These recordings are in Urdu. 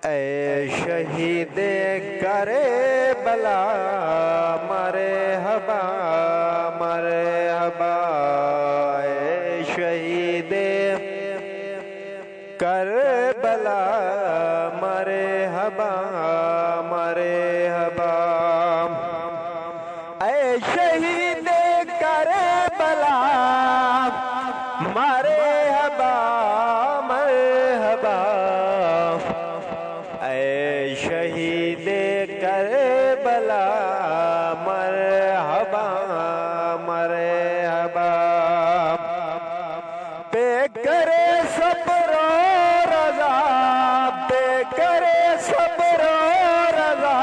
اے شہید کربلا مرحبا مرحبا، اے شہید کربلا مرحبا مرحبا، اے شہید کربلا مرحبا مرحبا، اے شہید کربلا مرحبا مرحبا، پہ کرے صبر و رضا، پہ کرے صبر و رضا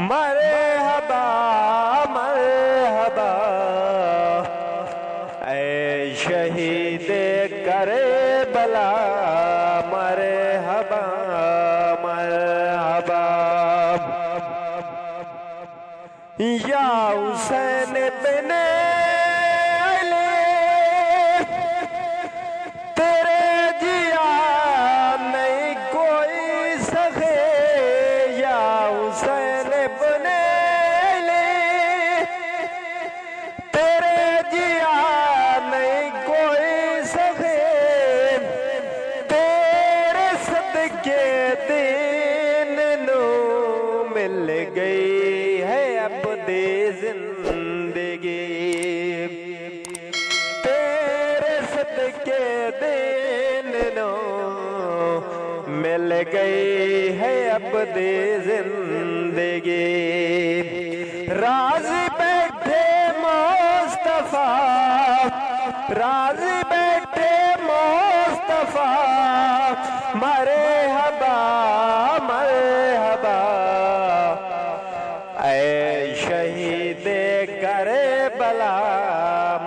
مرحبا مرحبا، اے شہید کربلا مرحبا مرحبا، یا حسین بن علی تیرے جیا نہیں کوئی سخے، یا حسین بن علی تیرے جیا نہیں کوئی سخے، تیرے صدقے دین نو مل گئی ہے ابدی زندگی، تیرے صدقے دین نو مل گئی ہے ابدی زندگی، راضی بیٹھے مصطفیٰ، راضی بیٹھے مصطفیٰ مرحبا مرحبا، اے شہید کربلا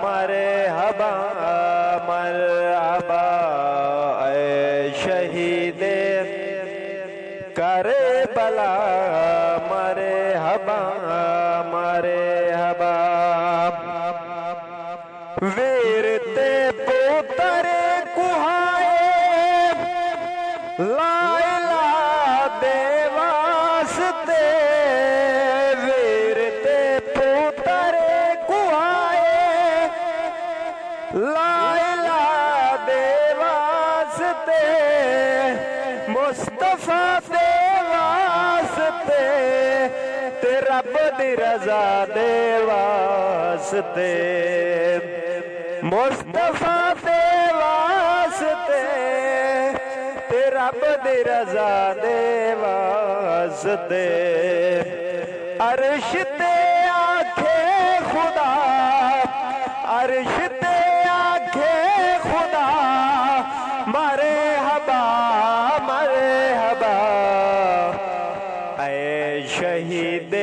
مرحبا مرحبا، اے شہید کربلا مرحبا مرحبا، ویرتے پوتر کوہائے لا الہ دے واسطے، ویرتے پوتر کوہائے لا الہ دے واسطے، مصطفیٰ دے واسطے تے رب دی رضا دے واسطے، مصطفیٰ دے واسطے تے رب دی رضا دے واسطے، عرش تے آکھے خدا، عرش تے آکھے خدا مرحبا مرحبا، اے شہید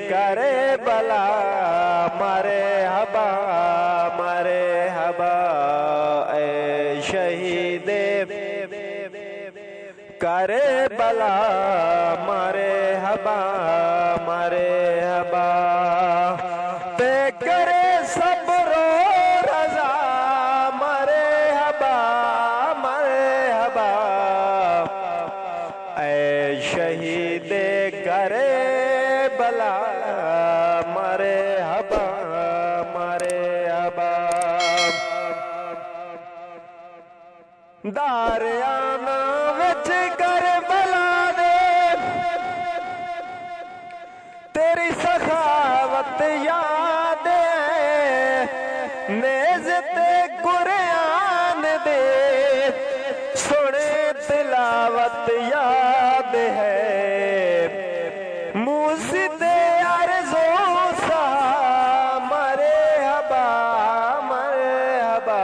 کربلا مرحبا مرحبا، اے شہید کربلا مرحبا مرحبا، پہ کرے صبر و رضا مرحبا مرحبا، اے شہید کربلا مرحبا مرحبا، داریانا وچ کربلا دے تیری سخاوت یاد ہے، نیز تے قرآن دے سنے تلاوت یاد ہے، موسی تے عرض و سہا مرحبا مرحبا،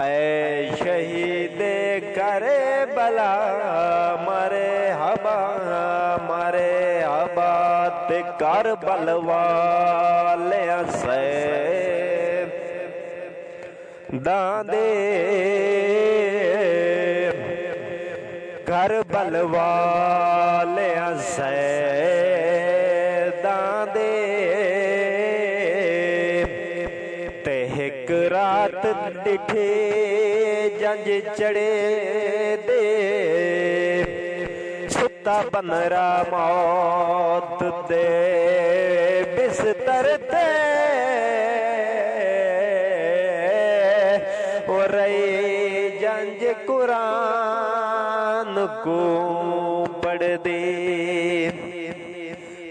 اے شہید تے کربل والیاں سیداں دے کربل والیاں سیداں دے تے ایک رات ڈٹھے جنج چڑے دے ستا بنرا موت دے بستر تے او رئی جنج قرآن کو پڑھ دے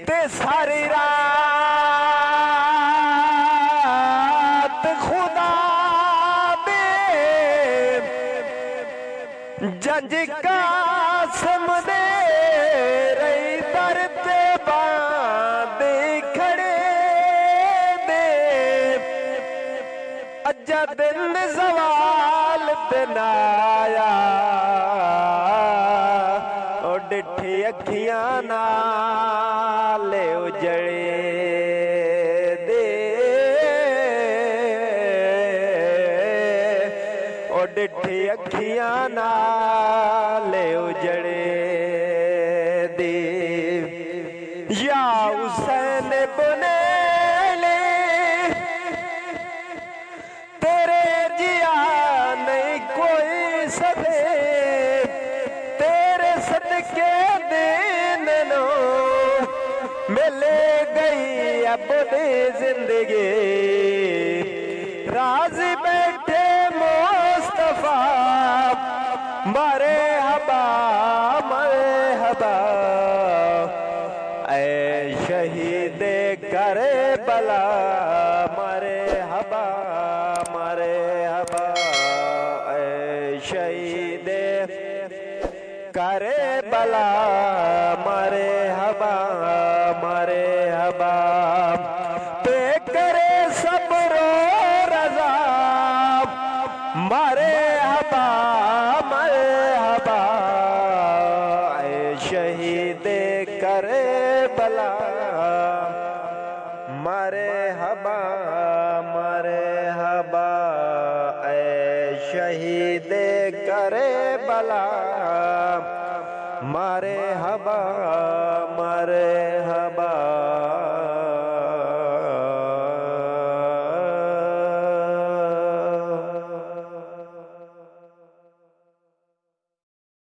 تے ساری رات خدا دے جنج قاسم دے رئی در تے باندے کھڑے دے اجا دن زوال دن آیا او ڈٹھی اکھیاں نالے اجڑے دے او ڈٹھی اکھیاں نالے اجڑے دے یا حسین بنے لے تیرے جیا نہیں کوئی سدے تیرے صدقے دین نو ملے گئی اپنی زندگی راضی بیٹھے مصطفیٰ مرحبا مرحبا اے شہید کربلا مرحبا مرحبا اے شہید کربلا مرحبا مرحبا تے کرے صبر و رضا مرحبا مرحبا اے شہید کربلا مرحبا مرحبا اے شہید کربلا مرحبا مرحبا